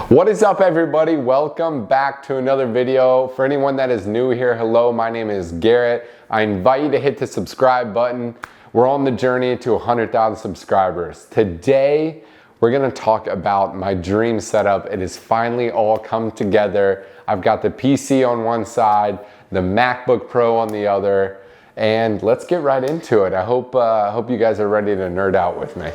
What is up, everybody? Welcome back to another video. For anyone that is new here, hello, my name is Garrett. I invite you to hit the subscribe button. We're on the journey to 100,000 subscribers. Today, we're gonna talk about my dream setup. It has finally all come together. I've got the PC on one side, the MacBook Pro on the other, and let's get right into it. I hope you guys are ready to nerd out with me.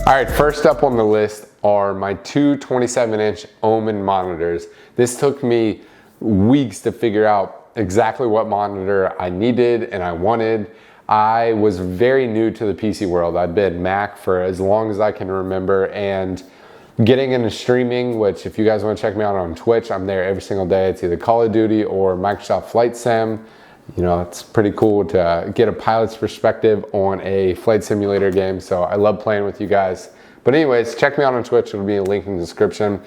All right, first up on the list are my two 27-inch Omen monitors. This took me weeks to figure out exactly what monitor I needed and I wanted. I was very new to the PC world. I've been Mac for as long as I can remember, and getting into streaming, which if you guys want to check me out on Twitch, I'm there every single day. It's either Call of Duty or Microsoft Flight Sim. You know, it's pretty cool to get a pilot's perspective on a flight simulator game. So I love playing with you guys. But anyways, check me out on Twitch. It'll be a link in the description.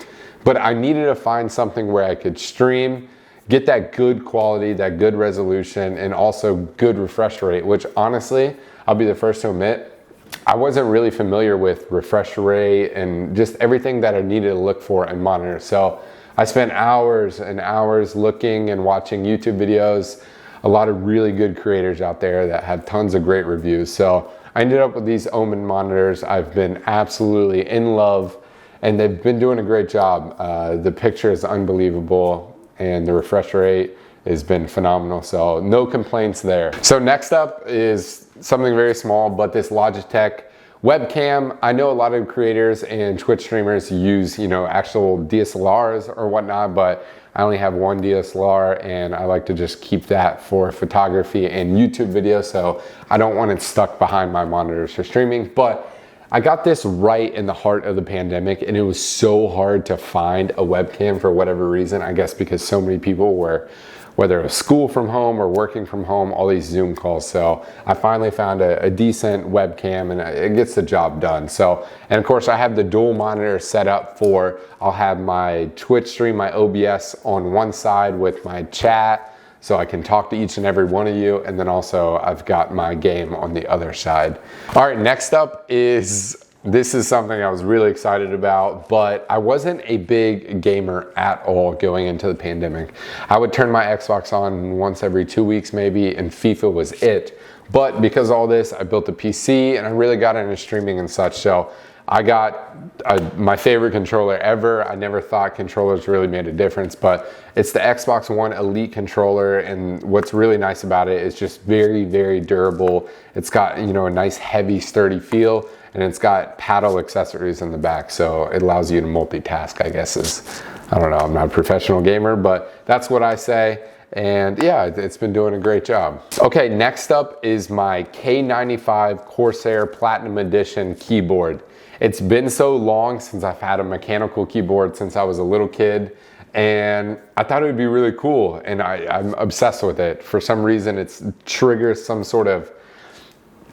But I needed to find something where I could stream, get that good quality, that good resolution, and also good refresh rate, which honestly, I'll be the first to admit, I wasn't really familiar with refresh rate and just everything that I needed to look for in monitors. So I spent hours and hours looking and watching YouTube videos. A lot of really good creators out there that have tons of great reviews. So I ended up with these Omen monitors. I've been absolutely in love and they've been doing a great job. The picture is unbelievable and the refresh rate has been phenomenal. So no complaints there. So next up is something very small, but this Logitech webcam. I know a lot of creators and Twitch streamers use, actual DSLRs or whatnot, but I only have one DSLR and I like to just keep that for photography and YouTube videos, so I don't want it stuck behind my monitors for streaming. But I got this right in the heart of the pandemic and it was so hard to find a webcam for whatever reason. I guess because so many people were, whether it was school from home or working from home, all these Zoom calls. So I finally found a decent webcam and it gets the job done. So, and of course I have the dual monitor set up for, I'll have my Twitch stream, my OBS on one side with my chat, so I can talk to each and every one of you. And then also I've got my game on the other side. All right, next up is, this is something I was really excited about, but I wasn't a big gamer at all going into the pandemic. I would turn my Xbox on once every 2 weeks maybe, and FIFA was it. But because of all this, I built a PC and I really got into streaming and such. So I got my favorite controller ever. I never thought controllers really made a difference, but it's the Xbox One Elite controller, and what's really nice about it is just very, very durable. It's got, a nice heavy, sturdy feel, and it's got paddle accessories in the back, so it allows you to multitask, I guess is, I don't know, I'm not a professional gamer, but that's what I say. And yeah, it's been doing a great job. Okay, next up is my K95 Corsair Platinum Edition keyboard. It's been so long since I've had a mechanical keyboard since I was a little kid, and I thought it would be really cool, and I'm obsessed with it. For some reason, it triggers some sort of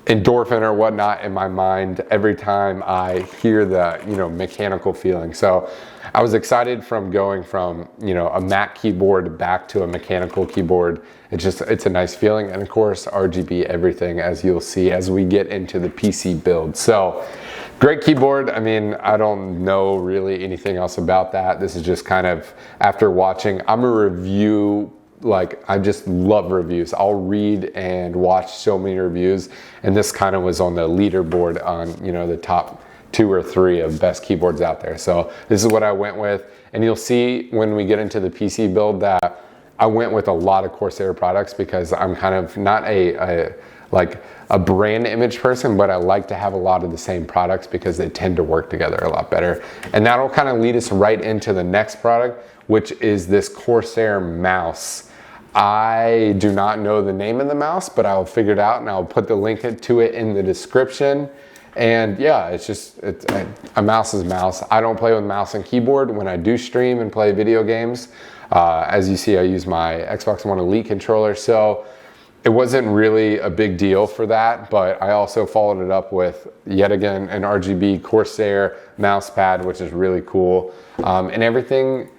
endorphin or whatnot in my mind every time I hear the, mechanical feeling. So I was excited from going from, a Mac keyboard back to a mechanical keyboard. It's a nice feeling. And of course, RGB everything, as you'll see as we get into the PC build. So great keyboard. I mean, I don't know really anything else about that. This is just kind of after watching. I'm a review, I just love reviews. I'll read and watch so many reviews, and this kind of was on the leaderboard on, the top 2 or 3 of best keyboards out there. So this is what I went with, and you'll see when we get into the PC build that I went with a lot of Corsair products because I'm kind of not a brand image person, but I like to have a lot of the same products because they tend to work together a lot better. And that'll kind of lead us right into the next product, which is this Corsair mouse. I do not know the name of the mouse, but I'll figure it out and I'll put the link to it in the description. And yeah, it's a mouse is a mouse. I don't play with mouse and keyboard when I do stream and play video games. As you see, I use my Xbox One Elite controller. So it wasn't really a big deal for that, but I also followed it up with, yet again, an RGB Corsair mouse pad, which is really cool. And everything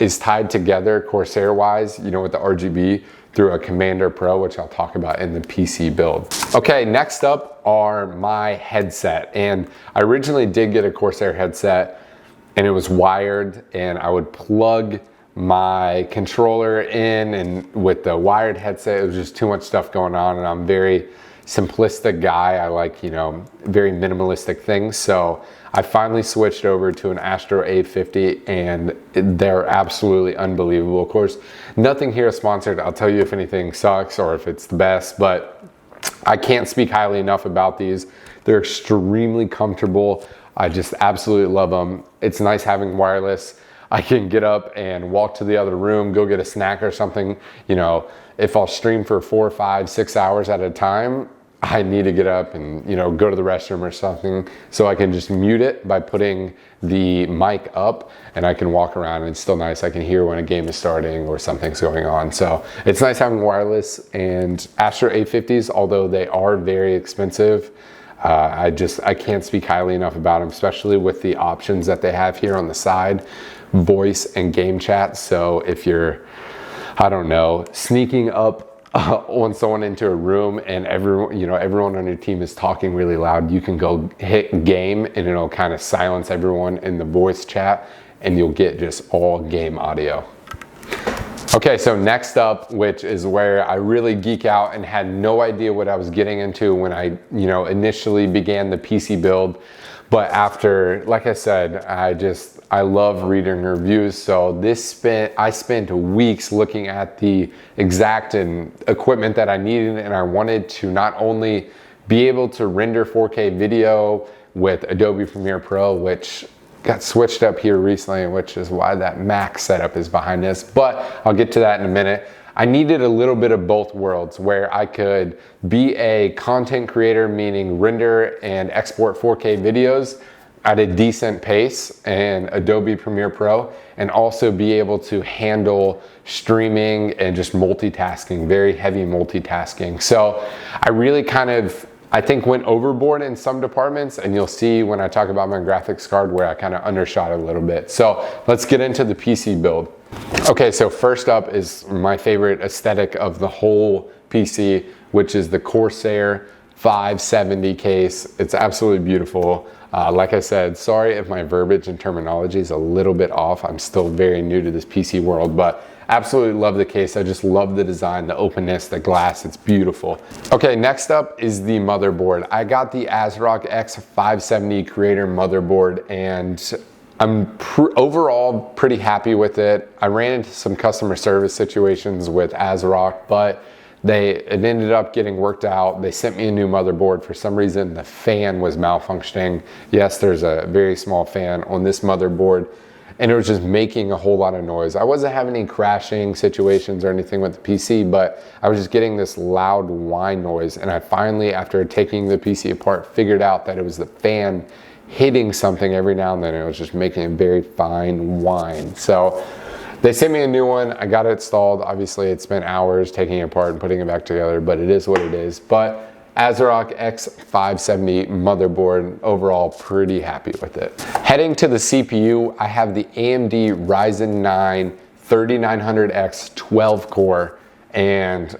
is tied together Corsair-wise, you know, with the RGB through a Commander Pro, which I'll talk about in the PC build. Okay, next up are my headset. And I originally did get a Corsair headset, and it was wired, and I would plug my controller in, and with the wired headset, it was just too much stuff going on, and I'm very simplistic guy. I like, you know, very minimalistic things. So I finally switched over to an Astro A50, and they're absolutely unbelievable. Of course, nothing here is sponsored. I'll tell you if anything sucks or if it's the best, but I can't speak highly enough about these. They're extremely comfortable. I just absolutely love them. It's nice having wireless. I can get up and walk to the other room, go get a snack or something. You know, if I'll stream for 4, 5, 6 hours at a time, I need to get up and, you know, go to the restroom or something. So I can just mute it by putting the mic up, and I can walk around, and it's still nice. I can hear when a game is starting or something's going on. So it's nice having wireless. And Astro A50s, although they are very expensive, I can't speak highly enough about them, especially with the options that they have here on the side, voice and game chat. So if you're, I don't know, sneaking up on someone into a room and everyone on your team is talking really loud, you can go hit game and it'll kind of silence everyone in the voice chat, and you'll get just all game audio. Okay, so next up, which is where I really geek out and had no idea what I was getting into when I, you know, initially began the PC build. But after, like I said, I love reading reviews. So I spent weeks looking at the exact equipment that I needed, and I wanted to not only be able to render 4K video with Adobe Premiere Pro, which got switched up here recently, which is why that Mac setup is behind this, but I'll get to that in a minute. I needed a little bit of both worlds where I could be a content creator, meaning render and export 4K videos at a decent pace in Adobe Premiere Pro, and also be able to handle streaming and just multitasking, very heavy multitasking. So I really I think went overboard in some departments, and you'll see when I talk about my graphics card where I kind of undershot a little bit. So let's get into the PC build. Okay, so first up is my favorite aesthetic of the whole PC, which is the Corsair 570 case. It's absolutely beautiful. Like I said, sorry if my verbiage and terminology is a little bit off. I'm still very new to this PC world, but absolutely love the case. I just love the design, the openness, the glass. It's beautiful. Okay, next up is the motherboard. I got the ASRock X570 Creator motherboard, and I'm overall pretty happy with it. I ran into some customer service situations with ASRock, but it ended up getting worked out. They sent me a new motherboard. For some reason, the fan was malfunctioning. Yes, there's a very small fan on this motherboard, and it was just making a whole lot of noise. I wasn't having any crashing situations or anything with the PC, but I was just getting this loud whine noise. And I finally, after taking the PC apart, figured out that it was the fan hitting something every now and then. It was just making a very fine whine. So they sent me a new one. I got it installed. Obviously, it spent hours taking it apart and putting it back together, but it is what it is. But ASRock X570 motherboard, overall pretty happy with it. Heading to the CPU, I have the AMD Ryzen 9 3900X 12 core, and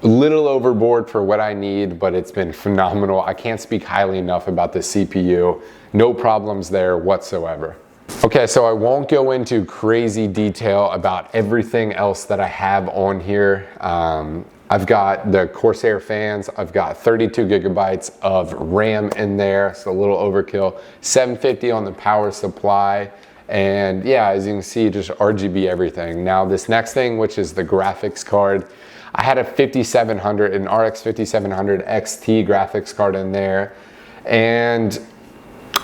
a little overboard for what I need, but it's been phenomenal. I can't speak highly enough about the CPU. No problems there whatsoever. Okay, so I won't go into crazy detail about everything else that I have on here. I've got the Corsair fans. I've got 32 gigabytes of RAM in there. It's a little overkill. 750 on the power supply. And yeah, as you can see, just RGB everything. Now this next thing, which is the graphics card, I had a 5700, an RX 5700 XT graphics card in there. And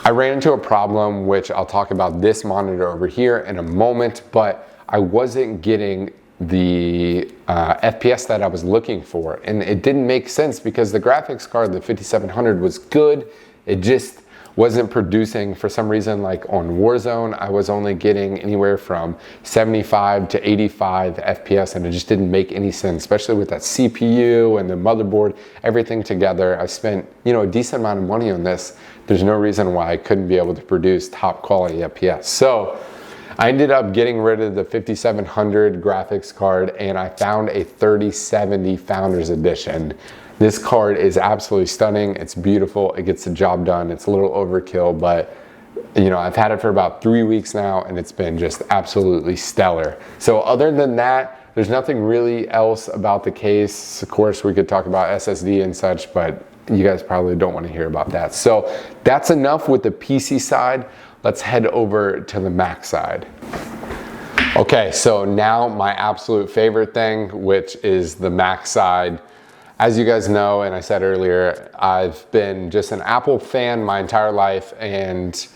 I ran into a problem, which I'll talk about this monitor over here in a moment, but I wasn't getting the FPS that I was looking for. And it didn't make sense because the graphics card, the 5700, was good. It just wasn't producing for some reason. Like on Warzone, I was only getting anywhere from 75 to 85 FPS, and it just didn't make any sense, especially with that CPU and the motherboard, everything together. I spent, you know, a decent amount of money on this. There's no reason why I couldn't be able to produce top quality FPS. So I ended up getting rid of the 5700 graphics card, and I found a 3070 Founders Edition. This card is absolutely stunning. It's beautiful. It gets the job done. It's a little overkill, but you know, I've had it for about 3 weeks now, and it's been just absolutely stellar. So other than that, there's nothing really else about the case. Of course, we could talk about SSD and such, but you guys probably don't want to hear about that. So that's enough with the PC side. Let's head over to the Mac side. Okay, so now my absolute favorite thing, which is the Mac side. As you guys know, and I said earlier, I've been just an Apple fan my entire life, and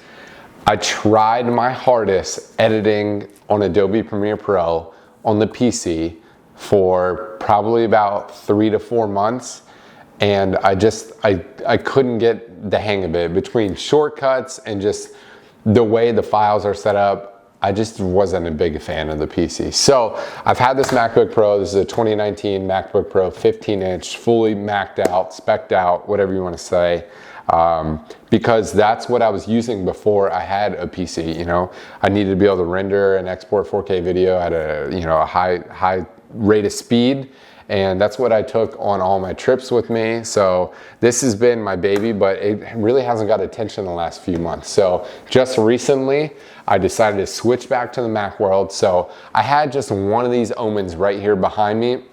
I tried my hardest editing on Adobe Premiere Pro on the PC for probably about 3 to 4 months. And I couldn't get the hang of it. Between shortcuts and just the way the files are set up, I just wasn't a big fan of the PC. So I've had this MacBook Pro. This is a 2019 MacBook Pro, 15-inch, fully maxed out, spec'd out, whatever you want to say, because that's what I was using before I had a PC. You know, I needed to be able to render and export 4K video at a, you know, a high rate of speed. And that's what I took on all my trips with me. So this has been my baby, but it really hasn't got attention in the last few months. So just recently, I decided to switch back to the Mac world. So I had just one of these Omens right here behind me.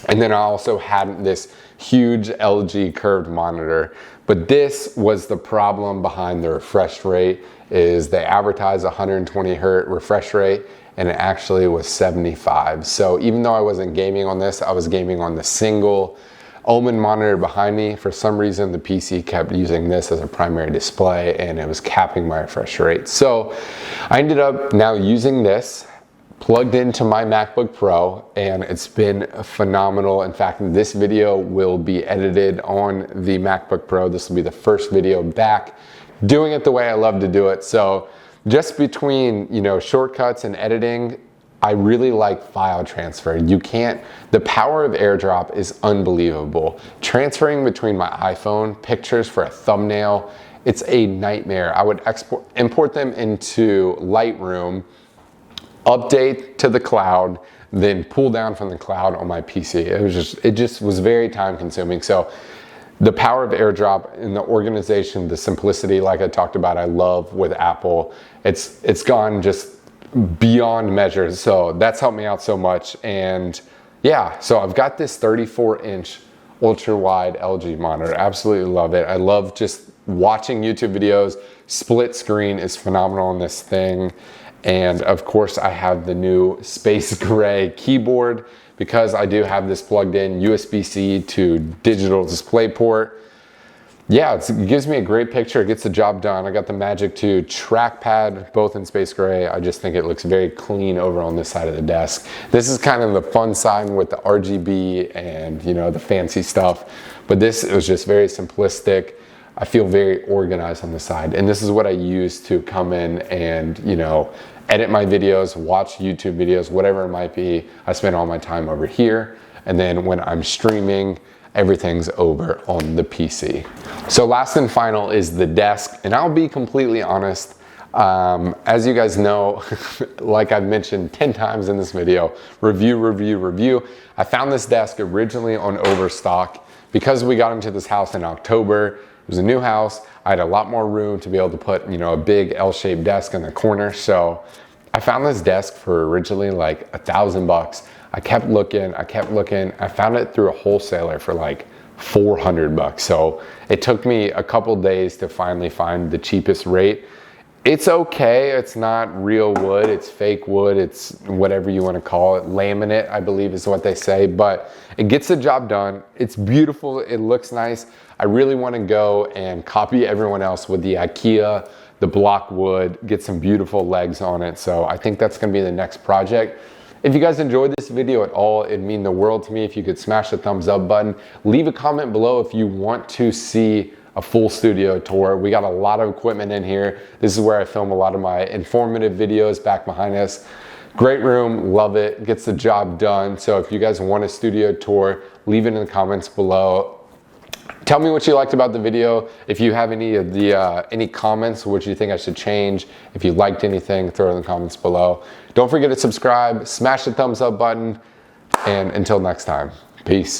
And then I also had this huge LG curved monitor. But this was the problem behind the refresh rate, is they advertise 120 hertz refresh rate, and it actually was 75. So even though I wasn't gaming on this, I was gaming on the single Omen monitor behind me. For some reason, the PC kept using this as a primary display, and it was capping my refresh rate. So I ended up now using this plugged into my MacBook Pro, and it's been phenomenal. In fact, this video will be edited on the MacBook Pro. This will be the first video back doing it the way I love to do it. So just between, you know, shortcuts and editing, I really like file transfer. The power of AirDrop is unbelievable. Transferring between my iPhone pictures for a thumbnail, it's a nightmare. I would import them into Lightroom, update to the cloud, then pull down from the cloud on my PC. It just was very time consuming. So the power of AirDrop and the organization, the simplicity, like I talked about, I love with Apple. It's gone just beyond measure. So that's helped me out so much. And yeah, so I've got this 34-inch ultra wide LG monitor. Absolutely love it. I love just watching YouTube videos. Split screen is phenomenal on this thing. And of course I have the new Space Gray keyboard, because I do have this plugged in USB-C to digital display port. Yeah, it gives me a great picture. It gets the job done. I got the Magic 2 trackpad, both in Space Gray. I just think it looks very clean over on this side of the desk. This is kind of the fun side with the RGB and, you know, the fancy stuff. But this was just very simplistic. I feel very organized on the side. And this is what I use to come in and, you know, edit my videos, watch YouTube videos, whatever it might be. I spend all my time over here. And then when I'm streaming, everything's over on the PC. So last and final is the desk. And I'll be completely honest, as you guys know, like I've mentioned 10 times in this video, review. I found this desk originally on Overstock because we got into this house in October. It was a new house. I had a lot more room to be able to put, you know, a big L-shaped desk in the corner. So I found this desk for originally like $1,000. I kept looking. I found it through a wholesaler for like $400. So it took me a couple days to finally find the cheapest rate. It's okay. It's not real wood. It's fake wood. It's whatever you want to call it. Laminate, I believe is what they say, but it gets the job done. It's beautiful. It looks nice. I really want to go and copy everyone else with the IKEA, the block wood, get some beautiful legs on it. So I think that's going to be the next project. If you guys enjoyed this video at all, it'd mean the world to me if you could smash the thumbs up button. Leave a comment below if you want to see a full studio tour. We got a lot of equipment in here. This is where I film a lot of my informative videos back behind us. Great room, love it, gets the job done. So if you guys want a studio tour, leave it in the comments below. Tell me what you liked about the video. If you have any of the any comments, what you think I should change. If you liked anything, throw it in the comments below. Don't forget to subscribe, smash the thumbs up button, and until next time, peace.